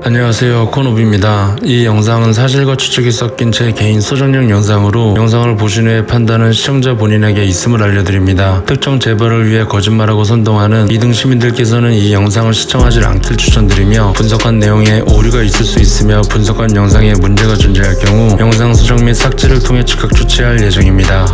안녕하세요, 코노비입니다. 이 영상은 사실과 추측이 섞인 제 개인 소정령 영상으로 영상을 보신 후에 판단은 시청자 본인에게 있음을 알려드립니다. 특정 재벌을 위해 거짓말하고 선동하는 2등 시민들께서는 이 영상을 시청하지 않길 추천드리며, 분석한 내용에 오류가 있을 수 있으며 분석한 영상에 문제가 존재할 경우 영상 수정 및 삭제를 통해 즉각 조치할 예정입니다.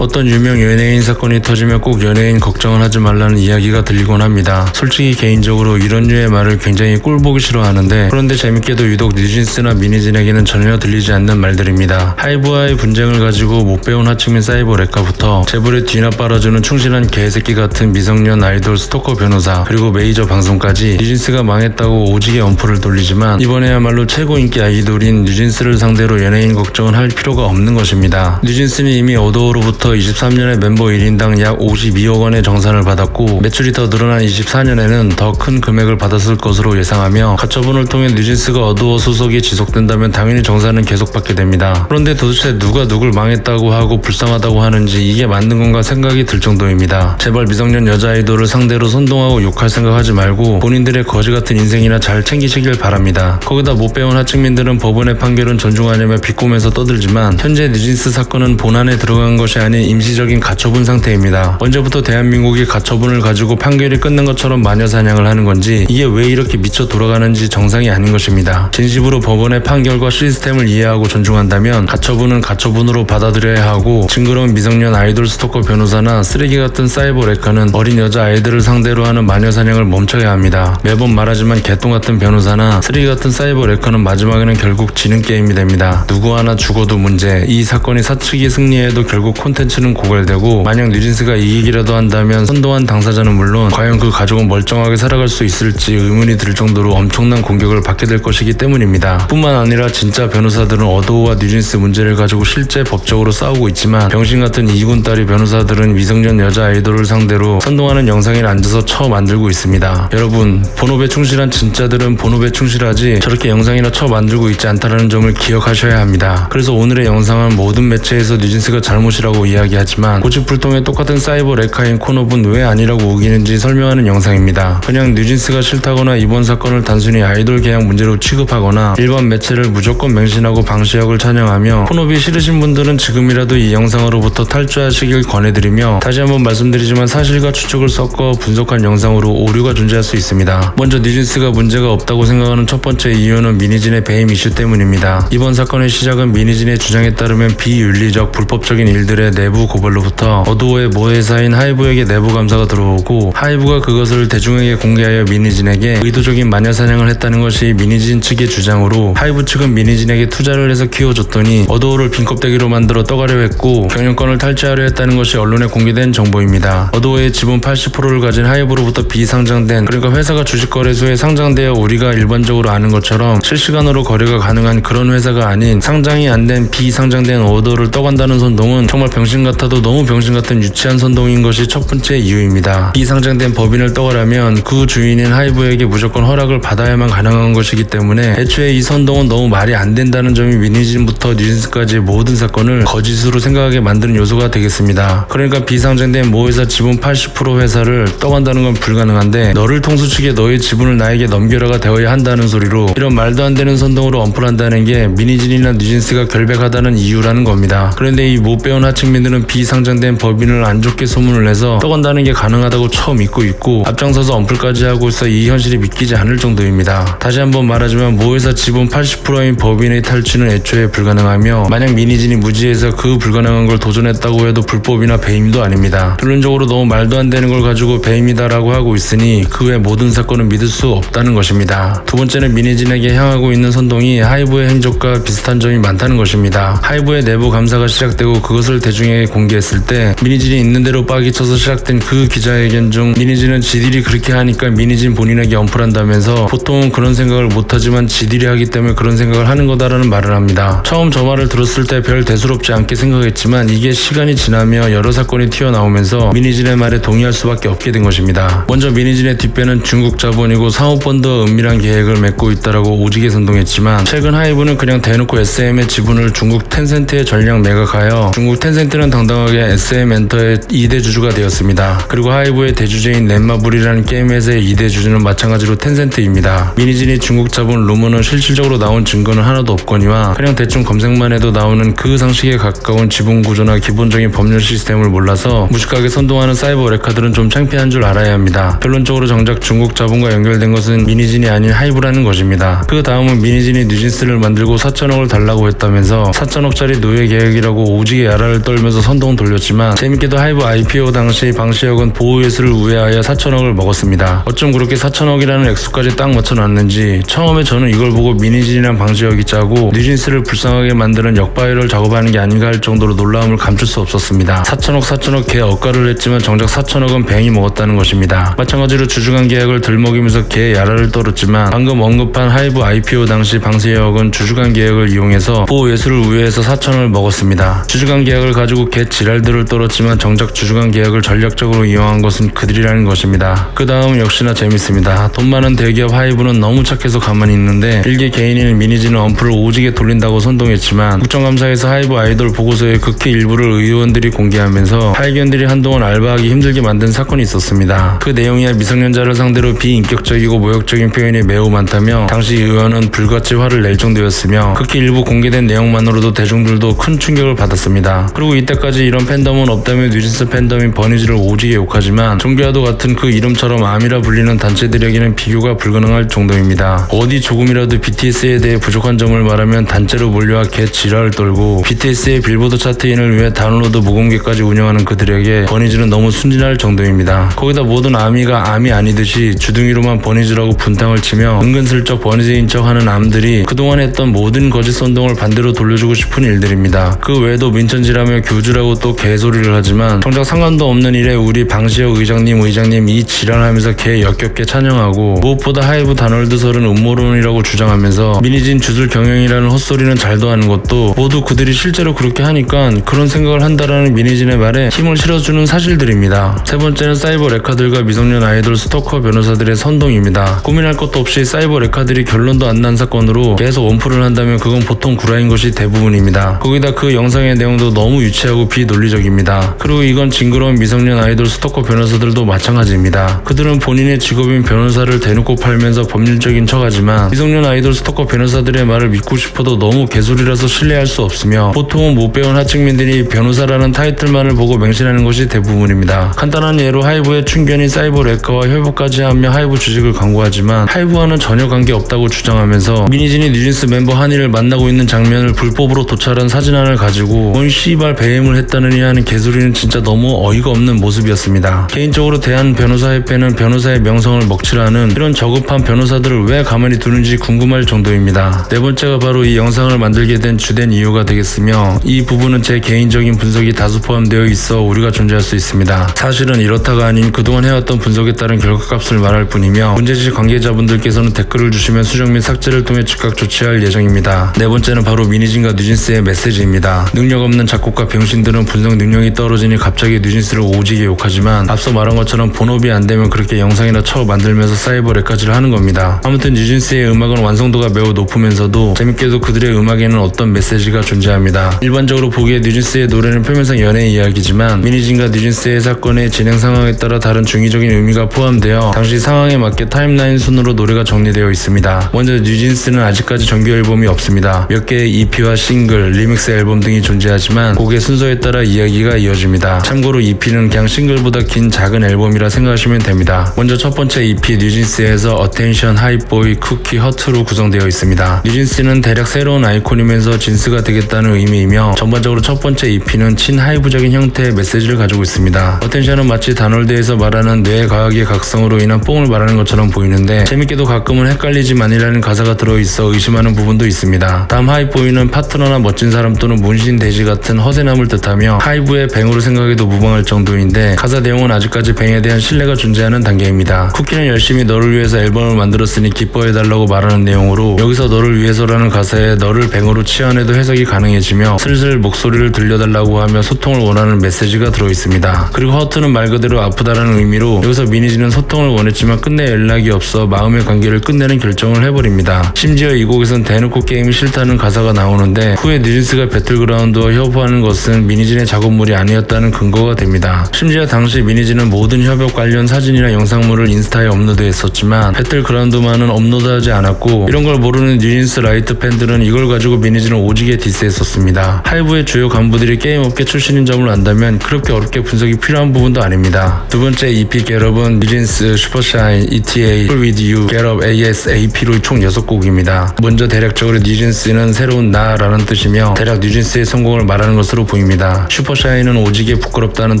어떤 유명 연예인 사건이 터지면 꼭 연예인 걱정을 하지 말라는 이야기가 들리곤 합니다. 솔직히 개인적으로 이런 류의 말을 굉장히 꿀보기 싫어하는데, 그런데 재밌게도 유독 뉴진스나 미니진에게는 전혀 들리지 않는 말들입니다. 하이브와의 분쟁을 가지고 못 배운 하층민 사이버 렉카부터 재벌의 뒤나 빨아주는 충실한 개새끼 같은 미성년 아이돌 스토커 변호사, 그리고 메이저 방송까지 뉴진스가 망했다고 오지게 엄포를 돌리지만, 이번에야말로 최고 인기 아이돌인 뉴진스를 상대로 연예인 걱정은 할 필요가 없는 것입니다. 뉴진스는 이미 어도어로부터 23년에 멤버 1인당 약 52억 원의 정산을 받았고, 매출이 더 늘어난 24년에는 더 큰 금액을 받았을 것으로 예상하며, 가처분을 통해 뉴진스가 어도어 소속이 지속된다면 당연히 정산은 계속 받게 됩니다. 그런데 도대체 누가 누굴 망했다고 하고 불쌍하다고 하는지 이게 맞는 건가 생각이 들 정도입니다. 제발 미성년 여자 아이돌을 상대로 선동하고 욕할 생각하지 말고 본인들의 거지 같은 인생이나 잘 챙기시길 바랍니다. 거기다 못 배운 하층민들은 법원의 판결은 존중하냐며 비꼬면서 떠들지만, 현재 뉴진스 사건은 본안에 들어간 것이 아닌 임시적인 가처분 상태입니다. 언제부터 대한민국이 가처분을 가지고 판결이 끝난 것처럼 마녀 사냥을 하는 건지, 이게 왜 이렇게 미쳐 돌아가는지 정상이 아닌 것입니다. 진심으로 법원의 판결과 시스템을 이해하고 존중한다면 가처분은 가처분으로 받아들여야 하고, 징그러운 미성년 아이돌 스토커 변호사나 쓰레기 같은 사이버 렉카는 어린 여자 아이들을 상대로 하는 마녀 사냥을 멈춰야 합니다. 매번 말하지만 개똥 같은 변호사나 쓰레기 같은 사이버 렉카는 마지막에는 결국 지는 게임이 됩니다. 누구 하나 죽어도 문제, 이 사건이 사측이 승리해도 결국 콘텐츠는 고갈되고, 만약 뉴진스가 이기기라도 한다면 선동한 당사자는 물론 과연 그 가족은 멀쩡하게 살아갈 수 있을지 의문이 들 정도로 엄청난 공격을 받게 될 것이기 때문입니다. 뿐만 아니라 진짜 변호사들은 어도어와 뉴진스 문제를 가지고 실제 법적으로 싸우고 있지만, 병신 같은 이군따리 변호사들은 미성년 여자 아이돌을 상대로 선동하는 영상에 앉아서 처 만들고 있습니다. 여러분, 본업에 충실한 진짜들은 본업에 충실하지 저렇게 영상이나 처 만들고 있지 않다는 점을 기억하셔야 합니다. 그래서 오늘의 영상은 모든 매체에서 뉴진스가 잘못이라고 이야기하지만 고집불통의 똑같은 사이버 렉카인 코노브는 왜 아니라고 우기는지 설명하는 영상입니다. 그냥 뉴진스가 싫다거나 이번 사건을 단순히 아이돌 계약 문제로 취급하거나 일반 매체를 무조건 맹신하고 방시혁을 찬양하며, 코노비 싫으신 분들은 지금이라도 이 영상으로부터 탈주하시길 권해드리며, 다시 한번 말씀드리지만 사실과 추측을 섞어 분석한 영상으로 오류가 존재할 수 있습니다. 먼저 뉴진스가 문제가 없다고 생각하는 첫 번째 이유는 미니진의 배임 이슈 때문입니다. 이번 사건의 시작은 미니진의 주장에 따르면 비윤리적 불법적인 일들의 내부 고발로부터 어도어의 모회사인 하이브에게 내부 감사가 들어오고, 하이브가 그것을 대중에게 공개하여 미니진에게 의도적인 마녀 사냥을 했다는 것이 미니진 측의 주장으로, 하이브 측은 미니진에게 투자를 해서 키워줬더니 어도어를 빈껍데기로 만들어 떠가려 했고 경영권을 탈취하려 했다는 것이 언론에 공개된 정보입니다. 어도어의 지분 80%를 가진 하이브로부터 비상장된, 그러니까 회사가 주식거래소에 상장되어 우리가 일반적으로 아는 것처럼 실시간으로 거래가 가능한 그런 회사가 아닌 상장이 안 된 비상장된 어도어를 떠간다는 선동은 정말 병신 같아도 너무 병신 같은 유치한 선동인 것이 첫 번째 이유입니다. 비상장된 법인을 떠가려면 그 주인인 하이브에게 무조건 허락을 받아야만 가능한 것이기 때문에 애초에 이 선동은 너무 말이 안 된다는 점이 미니진부터 뉴진스까지의 모든 사건을 거짓으로 생각하게 만드는 요소가 되겠습니다. 그러니까 비상장된 모회사 지분 80% 회사를 떠간다는 건 불가능한데, 너를 통수치게 너의 지분을 나에게 넘겨라가 되어야 한다는 소리로 이런 말도 안 되는 선동으로 엄플한다는 게 미니진이나 뉴진스가 결백하다는 이유라는 겁니다. 그런데 이 못 배운 하층민들은 비상장된 법인을 안 좋게 소문을 내서 떠간다는 게 가능하다고 처음 믿고 있고, 앞장서서 엄플까지 하고 있어 이 현실이 믿기지 않을 정도입니다. 다시 한번 말하지만 모회사 지분 80%인 법인의 탈취는 애초에 불가능하며, 만약 미니진이 무지해서 그 불가능한 걸 도전했다고 해도 불법이나 배임도 아닙니다. 결론적으로 너무 말도 안 되는 걸 가지고 배임이다라고 하고 있으니 그 외 모든 사건은 믿을 수 없다는 것입니다. 두 번째는 미니진에게 향하고 있는 선동이 하이브의 행적과 비슷한 점이 많다는 것입니다. 하이브의 내부 감사가 시작되고 그것을 대중에게 공개했을 때 미니진이 있는 대로 빡이 쳐서 시작된 그 기자회견 중, 미니진은 지들이 그렇게 하니까 미니진 본인에게 엄플한다면서 보통은 그런 생각을 못하지만 지들이 하기 때문에 그런 생각을 하는 거다라는 말을 합니다. 처음 저 말을 들었을 때 별 대수롭지 않게 생각했지만, 이게 시간이 지나며 여러 사건이 튀어나오면서 미니진의 말에 동의할 수밖에 없게 된 것입니다. 먼저 미니진의 뒷배는 중국 자본이고 상업펀드와 은밀한 계획을 맺고 있다라고 오지게 선동했지만, 최근 하이브는 그냥 대놓고 SM의 지분을 중국 텐센트에 전량 매각하여 중국 텐센트는 쿠키는 당당하게 SM 엔터의 2대 주주가 되었습니다. 그리고 하이브의 대주주인 넷마블이라는 게임 회사의 2대 주주는 마찬가지로 텐센트입니다. 미니진이 중국 자본 루머는 실질적으로 나온 증거는 하나도 없거니와 그냥 대충 검색만 해도 나오는 그 상식에 가까운 지분 구조나 기본적인 법률 시스템을 몰라서 무식하게 선동하는 사이버 레카들은 좀 창피한 줄 알아야 합니다. 결론적으로 정작 중국 자본과 연결된 것은 미니진이 아닌 하이브라는 것입니다. 그 다음은 미니진이 뉴진스를 만들고 4천억을 달라고 했다면서 4천억짜리 노예 계획이라고 오지게 야라를 떨면서 선동 돌렸지만 재밌게도 하이브 IPO 당시 방시혁은 보호예술을 우회하여 4천억을 먹었습니다. 어쩜 그렇게 4천억이라는 액수까지 딱 맞춰놨는지 처음에 저는 이걸 보고 미니진이랑 방시혁이 짜고 뉴진스를 불쌍하게 만드는 역바이럴 작업하는 게 아닌가 할 정도로 놀라움을 감출 수 없었습니다. 4천억 개 억가를 했지만 정작 4천억은 뱅이 먹었다는 것입니다. 마찬가지로 주주간 계약을 들먹이면서 개 야라를 떨었지만 방금 언급한 하이브 IPO 당시 방시혁은 주주간 계약을 이용해서 보호예술을 우회해서 4천억을 먹었습니다. 주주간 계약을 가지고 개 지랄들을 떨었지만 정작 주주간 계약을 전략적으로 이용한 것은 그들이라는 것입니다. 그 다음 역시나 재밌습니다. 돈 많은 대기업 하이브는 너무 착해서 가만히 있는데 일개 개인인 미니진은 언플을 오지게 돌린다고 선동했지만 국정감사에서 하이브 아이돌 보고서의 극히 일부를 의원들이 공개하면서 하이견들이 한동안 알바하기 힘들게 만든 사건이 있었습니다. 그 내용이야 미성년자를 상대로 비인격적이고 모욕적인 표현이 매우 많다며 당시 의원은 불같이 화를 낼 정도였으며 극히 일부 공개된 내용만으로도 대중들도 큰 충격을 받았습니다. 그리고 이때까지 이런 팬덤은 없다며 뉴진스 팬덤인 버니즈를 오지게 욕하지만 종교와도 같은 그 이름처럼 암이라 불리는 단체들에게는 비교가 불가능할 정도입니다. 어디 조금이라도 BTS에 대해 부족한 점을 말하면 단체로 몰려와 개 지랄을 떨고 BTS의 빌보드 차트인을 위해 다운로드 모금기까지 운영하는 그들에게 버니즈는 너무 순진할 정도입니다. 거기다 모든 아미가 암이 아니듯이 주둥이로만 버니즈라고 분탕을 치며 은근슬쩍 버니즈인 척하는 암들이 그동안 했던 모든 거짓 선동을 반대로 돌려주고 싶은 일들입니다. 그 외에도 민천지라며 교주라고 또 개소리를 하지만 정작 상관도 없는 일에 우리 방시혁 의장님 이 지랄하면서 개 역겹게 찬양하고 무엇보다 하이브 다널드설은 음모론이라고 주장하면서 미니진 주술 경영이라는 헛소리는 잘도 하는 것도 모두 그들이 실제로 그렇게 하니까 그런 생각을 한다라는 미니진의 말에 힘을 실어주는 사실들입니다. 세 번째는 사이버 레카들과 미성년 아이돌 스토커 변호사들의 선동입니다. 고민할 것도 없이 사이버 레카들이 결론도 안 난 사건으로 계속 원풀을 한다면 그건 보통 구라인 것이 대부분입니다. 거기다 그 영상의 내용도 너무 유치하고 비논리적입니다. 그리고 이건 징그러운 미성년 아이돌 스토커 변호사들도 마찬가지입니다. 그들은 본인의 직업인 변호사를 대놓고 팔면서 법률적인 척하지만 미성년 아이돌 스토커 변호사들의 말을 믿고 싶어도 너무 개소리라서 신뢰할 수 없으며 보통은 못 배운 하층민들이 변호사라는 타이틀만을 보고 맹신하는 것이 대부분입니다. 간단한 예로 하이브의 충견인 사이버 레카와 협업까지 하며 하이브 주식을 광고하지만 하이브와는 전혀 관계없다고 주장하면서 미니진이 뉴진스 멤버 한이를 만나고 있는 장면을 불법으로 도찰한 사진안을 가지고 뭔 씨발 배임을 했다느니 하는 개소리는 진짜 너무 어이가 없는 모습이었습니다. 개인적으로 대한 변호사협회는 변호사의 명성을 먹칠하는 이런 저급한 변호사들을 왜 가만히 두는지 궁금할 정도입니다. 네 번째가 바로 이 영상을 만들게 된 주된 이유가 되겠으며 이 부분은 제 개인적인 분석이 다수 포함되어 있어 우리가 존재할 수 있습니다. 사실은 이렇다가 아닌 그동안 해왔던 분석에 따른 결과값을 말할 뿐이며 문제지 관계자분들께서는 댓글을 주시면 수정 및 삭제를 통해 즉각 조치할 예정입니다. 네 번째는 바로 미니진과 뉴진스의 메시지입니다. 능력 없는 작곡가 병신들은 분석 능력이 떨어지니 갑자기 뉴진스를 오지게 욕하지만 앞서 말한 것처럼 본업이 안 되면 그렇게 영상이나 쳐 만들면서 사이버 레카지를 하는 겁니다. 아무튼 뉴진스의 음악은 완성도가 매우 높으면서도 재밌게도 그들의 음악에는 어떤 메시지가 존재합니다. 일반적으로 보기에 뉴진스의 노래는 표면상 연애 이야기지만 미니진과 뉴진스의 사건의 진행 상황에 따라 다른 중의적인 의미가 포함되어 당시 상황에 맞게 타임라인 순으로 노래가 정리되어 있습니다. 먼저 뉴진스는 아직까지 정규 앨범이 없습니다. 몇 개의 EP와 싱글, 리믹스 앨범 등이 존재하지만 곡의 순서에 따라 이야기가 이어집니다. 참고로 EP는 그냥 싱글보다 긴 작은 앨범이라 생각하시면 됩니다. 먼저 첫 번째 EP 뉴진스에서 어텐션, 하이보이, 쿠키, 허트로 구성되어 있습니다. 뉴진스는 대략 새로운 아이콘이면서 진스가 되겠다는 의미이며 전반적으로 첫 번째 EP는 친하이브적인 형태의 메시지를 가지고 있습니다. 어텐션은 마치 다놀드에서 말하는 뇌의 과학의 각성으로 인한 뽕을 말하는 것처럼 보이는데 재밌게도 가끔은 헷갈리지만이라는 가사가 들어있어 의심하는 부분도 있습니다. 다음 하이보이는 파트너나 멋진 사람 또는 문신 돼지 같은 허세남을 뜻하며 하이브의 뱅으로 생각해도 무방할 정도인데 가사 내용은 아직까지 뱅에 대한 신뢰가 존재하는 단계입니다. 쿠키는 열심히 너를 위해서 앨범을 만들었으니 기뻐해달라고 말하는 내용으로 여기서 너를 위해서라는 가사에 너를 뱅으로 치환해도 해석이 가능해지며 슬슬 목소리를 들려달라고 하며 소통을 원하는 메시지가 들어있습니다. 그리고 허트는 말 그대로 아프다라는 의미로 여기서 미니진은 소통을 원했지만 끝내 연락이 없어 마음의 관계를 끝내는 결정을 해버립니다. 심지어 이 곡에선 대놓고 게임이 싫다는 가사가 나오는데 후에 뉴진스가 배틀그라운드와 협업하는 것은 것은 미니진의 작업물이 아니었다는 근거가 됩니다. 심지어 당시 미니진은 모든 협업 관련 사진이나 영상물을 인스타에 업로드했었지만 배틀그라운드만은 업로드하지 않았고, 이런 걸 모르는 뉴진스 라이트 팬들은 이걸 가지고 미니진을 오지게 디스했었습니다. 하이브의 주요 간부들이 게임업계 출신인 점을 안다면 그렇게 어렵게 분석이 필요한 부분도 아닙니다. 두 번째 EP 겟업은 뉴진스, 슈퍼샤인, ETA, Full With You, 겟업, ASAP로 총 6곡입니다. 먼저 대략적으로 뉴진스는 새로운 나라는 뜻이며 대략 뉴진스의 성공을 말하는 것으로 보입니다. 슈퍼샤인은 오지게 부끄럽다는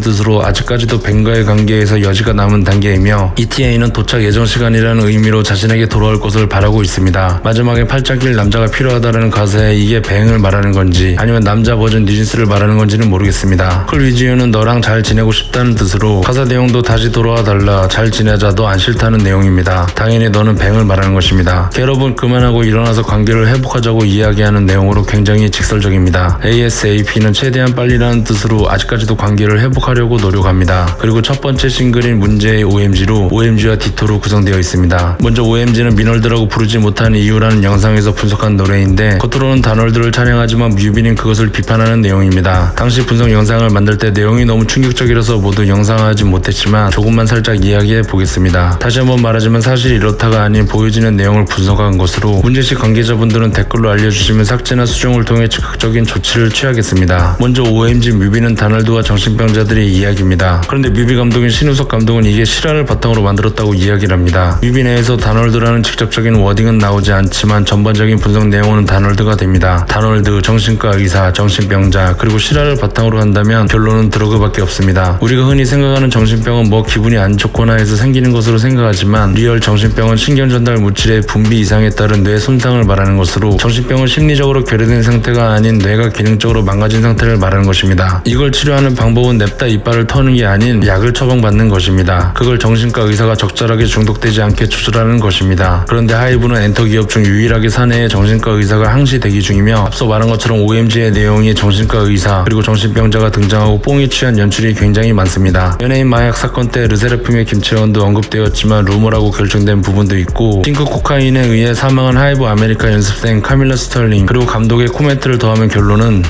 뜻으로 아직까지도 벤과의 관계에서 여지가 남은 단계이며, ETA는 도착 예정 시간이라는 의미로 자신에게 돌아올 것을 바라고 있습니다. 마지막에 팔짱 낄 남자가 필요하다라는 가사에 이게 뱅을 말하는 건지 아니면 남자 버전 뉴진스를 말하는 건지는 모르겠습니다. 쿨 위즈 유는 너랑 잘 지내고 싶다는 뜻으로 가사 내용도 다시 돌아와 달라, 잘 지내자, 너 안 싫다는 내용입니다. 당연히 너는 뱅을 말하는 것입니다. 겟업은 그만하고 일어나서 관계를 회복하자고 이야기하는 내용으로 굉장히 직설적입니다. ASAP는 최대한 빨리라는 뜻으로 아직까지도 관계를 회복하려고 노력합니다. 그리고 첫 번째 싱글인 문제의 OMG로 OMG와 디토로 구성되어 있습니다. 먼저 OMG는 민월드라고 부르지 못한 이유라는 영상에서 분석한 노래인데, 겉으로는 단월드를 찬양하지만 뮤비는 그것을 비판하는 내용입니다. 당시 분석 영상을 만들 때 내용이 너무 충격적이라서 모두 영상화하지 못했지만 조금만 살짝 이야기해 보겠습니다. 다시 한번 말하지만 사실 이렇다가 아닌 보여지는 내용을 분석한 것으로, 문제시 관계자분들은 댓글로 알려주시면 삭제나 수정을 통해 즉각적인 조치를 취하겠습니다. 먼저 OMG 뮤비는 다널드와 정신병자들의 이야기입니다. 그런데 뮤비 감독인 신우석 감독은 이게 실화를 바탕으로 만들었다고 이야기를 합니다. 뮤비 내에서 다널드라는 직접적인 워딩은 나오지 않지만 전반적인 분석 내용은 다널드가 됩니다. 다널드, 정신과 의사, 정신병자, 그리고 실화를 바탕으로 한다면 결론은 드러그밖에 없습니다. 우리가 흔히 생각하는 정신병은 뭐 기분이 안 좋거나 해서 생기는 것으로 생각하지만, 리얼 정신병은 신경전달 물질의 분비 이상에 따른 뇌 손상을 말하는 것으로, 정신병은 심리적으로 괴뢰된 상태가 아닌 뇌가 기능적으로 망가진 상태를 말하는 것입니다. 이걸 치료하는 방법은 냅다 이빨을 터는 게 아닌 약을 처방받는 것입니다. 그걸 정신과 의사가 적절하게 중독되지 않게 조절하는 것입니다. 그런데 하이브는 엔터 기업 중 유일하게 사내에 정신과 의사가 항시 대기 중이며, 앞서 말한 것처럼 OMG의 내용이 정신과 의사 그리고 정신병자가 등장하고 뽕이 취한 연출이 굉장히 많습니다. 연예인 마약 사건 때 르세라핌의 김채원도 언급되었지만 루머라고 결정된 부분도 있고, 핑크 코카인에 의해 사망한 하이브 아메리카 연습생 카밀라 스털링, 그리고 감독의 코멘트를 더하면 결론은,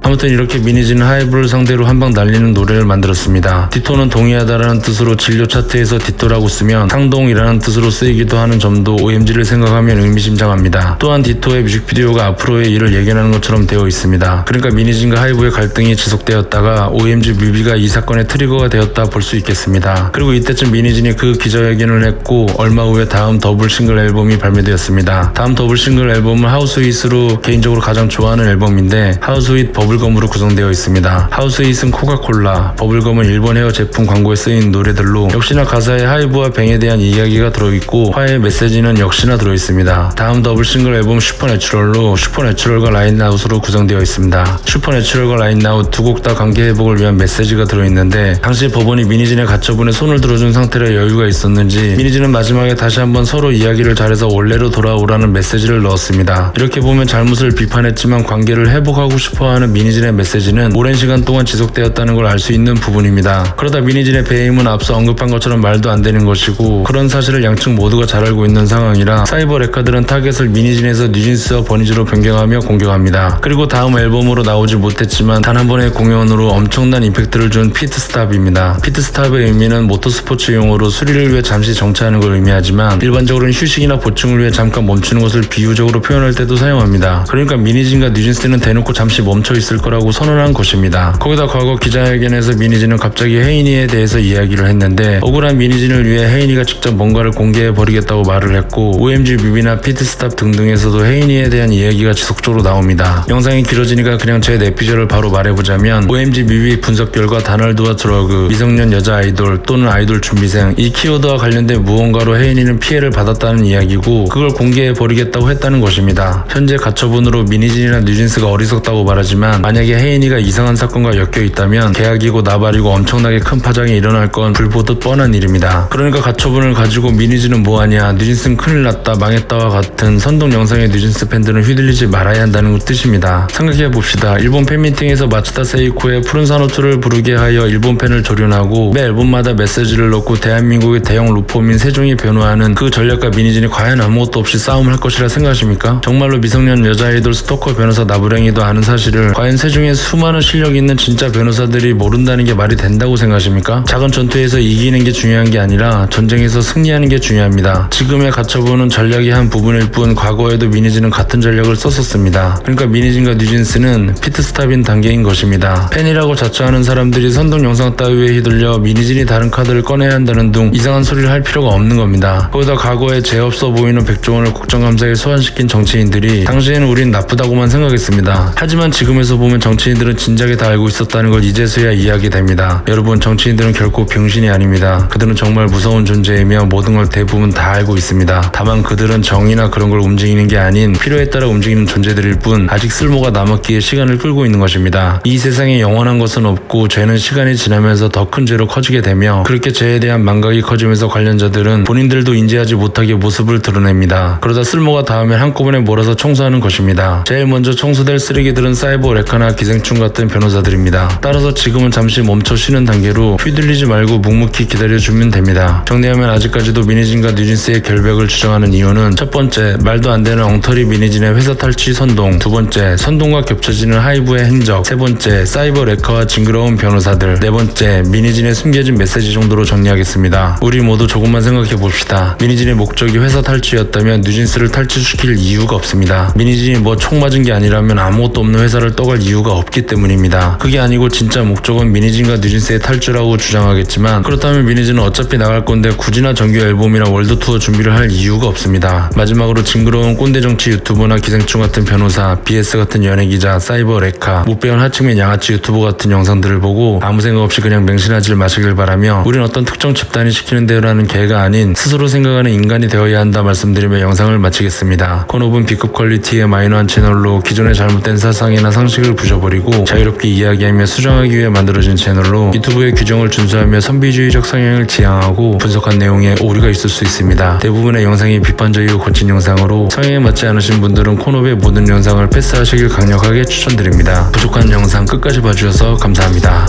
아무튼 이렇게 미니진은 하이브를 상대로 한방 날리는 노래를 만들었습니다. 디토는 동의하다라는 뜻으로 진료 차트에서 디토라고 쓰면 상동이라는 뜻으로 쓰이기도 하는 점도 OMG를 생각하면 의미심장합니다. 또한 디토의 뮤직비디오가 앞으로의 일을 예견하는 것처럼 되어 있습니다. 그러니까 미니진과 하이브의 갈등이 지속되었다가 OMG 뮤비가 이 사건의 트리거가 되었다 볼 수 있겠습니다. 그리고 이때쯤 미니진이 그 기자회견을 했고, 얼마 후에 다음 더블 싱글 앨범이 발매되었습니다. 다음 더블 싱글 앨범은 하우스윗으로 개인적으로 가장 좋아하는 앨범인데, 하우스윗 버블검으로 구성되어 있습니다. 하우스윗은 코카콜라, 버블검은 일본 헤어 제품 광고에 쓰인 노래들로 역시나 가사에 하이브와 뱅에 대한 이야기가 들어있고, 화해의 메시지는 역시나 들어있습니다. 다음 더블 싱글 앨범 슈퍼내추럴로 슈퍼내추럴과 라인아웃으로 구성되어 있습니다. 슈퍼내추럴과 라인아웃 두 곡 다 관계 회복을 위한 메시지가 들어있는데, 당시 법원이 미니진의 가처분에 손을 들어준 상태라 여유가 있었는지 미니진은 마지막에 다시 한번 서로 이야기를 잘해서 원래로 돌아오라는 메시지를 넣었습니다. 이렇게 보면 잘못을 비판했지만 관계를 회복하고 싶어하는 미니진의 메시지는 오랜 시간 동안 지속되었다는 걸 알 수 있는 부분입니다. 그러다 미니진의 배임은 앞서 언급한 것처럼 말도 안 되는 것이고, 그런 사실을 양측 모두가 잘 알고 있는 상황이라 사이버 레카들은 타겟을 미니진에서 뉴진스와 버니즈로 변경하며 공격합니다. 그리고 다음 앨범으로 나오지 못했지만 단 한 번의 공연으로 엄청난 임팩트를 준 피트스탑입니다. 피트스탑의 의미는 모터스포츠 용어로 수리를 위해 잠시 정차하는 걸 의미하지만, 일반적으로는 휴식이나 보충을 위해 잠깐 멈추는 것을 비유적으로 표현할 때도 사용합니다. 그러니까 미니진과 뉴진스는 대놓고 잠시 멈춰 있을 거라고 선언한 것입니다. 거기다 과거 기자회견에서 미니진은 갑자기 혜인이에 대해서 이야기를 했는데, 억울한 미니진을 위해 혜인이가 직접 뭔가를 공개해버리겠다고 말을 했고, OMG 뮤비나 피트스탑 등등에서도 혜인이에 대한 이야기가 지속적으로 나옵니다. 영상이 길어지니까 그냥 제 내피셜을 바로 말해보자면, OMG 뮤비 분석 결과 다널드와 드러그, 미성년 여자 아이돌 또는 아이돌 준비생, 이 키워드와 관련된 무언가로 혜인이는 피해를 받았다는 이야기고, 그걸 공개해버리겠다고 했다는 것입니다. 현재 가처분으로 미니진이나 뉴진스가 어리석다고 말하지만, 만약에 혜인이가 이상한 사건과 엮여 있다면 계약이고 나발이고 엄청나게 큰 파장이 일어날 건 불보듯 뻔한 일입니다. 그러니까 가처분을 가지고 미니진은 뭐하냐, 뉴진스는 큰일 났다, 망했다와 같은 선동 영상에 뉴진스 팬들은 휘둘리지 말아야 한다는 뜻입니다. 생각해봅시다. 일본 팬미팅에서 마츠다 세이코의 푸른 산호초를 부르게 하여 일본 팬을 조련하고 매 앨범마다 메시지를 넣고 대한민국의 대형 루포민 세종이 변호하는 그 전략과 미니진이 과연 아무것도 없이 싸움을 할 것이라 생각하십니까? 정말로 미성년 여자 아이돌 스토커 변호사 나부랭이도 아는 사실을 과연 과연 세종에 수많은 실력이 있는 진짜 변호사들이 모른다는 게 말이 된다고 생각하십니까? 작은 전투에서 이기는 게 중요한 게 아니라 전쟁에서 승리하는 게 중요합니다. 지금의 가처분은 전략의 한 부분일 뿐 과거에도 미니진은 같은 전략을 썼었습니다. 그러니까 미니진과 뉴진스는 피트스탑인 단계인 것입니다. 팬이라고 자처하는 사람들이 선동 영상 따위에 휘둘려 미니진이 다른 카드를 꺼내야 한다는 등 이상한 소리를 할 필요가 없는 겁니다. 거기다 과거에 죄 없어 보이는 백종원을 국정감사에 소환시킨 정치인들이 당시에는 우린 나쁘다고만 생각했습니다. 하지만 지금에서 보면 정치인들은 진작에 다 알고 있었다는 걸 이제서야 이해하게 됩니다. 여러분, 정치인들은 결코 병신이 아닙니다. 그들은 정말 무서운 존재이며 모든 걸 대부분 다 알고 있습니다. 다만 그들은 정의나 그런 걸 움직이는 게 아닌 필요에 따라 움직이는 존재들일 뿐 아직 쓸모가 남았기에 시간을 끌고 있는 것입니다. 이 세상에 영원한 것은 없고 죄는 시간이 지나면서 더 큰 죄로 커지게 되며 그렇게 죄에 대한 망각이 커지면서 관련자들은 본인들도 인지하지 못하게 모습을 드러냅니다. 그러다 쓸모가 닿으면 한꺼번에 몰아서 청소하는 것입니다. 제일 먼저 청소될 쓰레기들은 사이버 레카나 기생충 같은 변호사들입니다. 따라서 지금은 잠시 멈춰 쉬는 단계로 휘둘리지 말고 묵묵히 기다려주면 됩니다. 정리하면 아직까지도 미니진과 뉴진스의 결백을 주장하는 이유는 첫 번째, 말도 안 되는 엉터리 미니진의 회사 탈취 선동, 두 번째, 선동과 겹쳐지는 하이브의 행적, 세 번째, 사이버 레카와 징그러운 변호사들, 네 번째, 미니진의 숨겨진 메시지 정도로 정리하겠습니다. 우리 모두 조금만 생각해 봅시다. 미니진의 목적이 회사 탈취였다면 뉴진스를 탈취시킬 이유가 없습니다. 미니진이 뭐 총 맞은 게 아니라면 아무것도 없는 회사를 떠갈 이유가 없기 때문입니다. 그게 아니고 진짜 목적은 미니진과 뉴진스의 탈주라고 주장하겠지만 그렇다면 미니진은 어차피 나갈 건데 굳이나 정규 앨범이나 월드 투어 준비를 할 이유가 없습니다. 마지막으로 징그러운 꼰대 정치 유튜버나 기생충 같은 변호사, BS 같은 연예 기자, 사이버 레카, 못 배운 하층민 양아치 유튜버 같은 영상들을 보고 아무 생각 없이 그냥 맹신하지 마시길 바라며 우린 어떤 특정 집단이 시키는 대로라는 개가 아닌 스스로 생각하는 인간이 되어야 한다 말씀드리며 영상을 마치겠습니다. 콘옵은 B급 퀄리티의 마이너한 채널로 기존의 잘못된 사상이나 상식을 부셔버리고 자유롭게 이야기하며 수정하기 위해 만들어진 채널로 유튜브의 규정을 준수하며 선비주의적 성향을 지향하고 분석한 내용에 오류가 있을 수 있습니다. 대부분의 영상이 비판적이고 거친 영상으로 성향에 맞지 않으신 분들은 콘옵의 모든 영상을 패스하시길 강력하게 추천드립니다. 부족한 영상 끝까지 봐주셔서 감사합니다.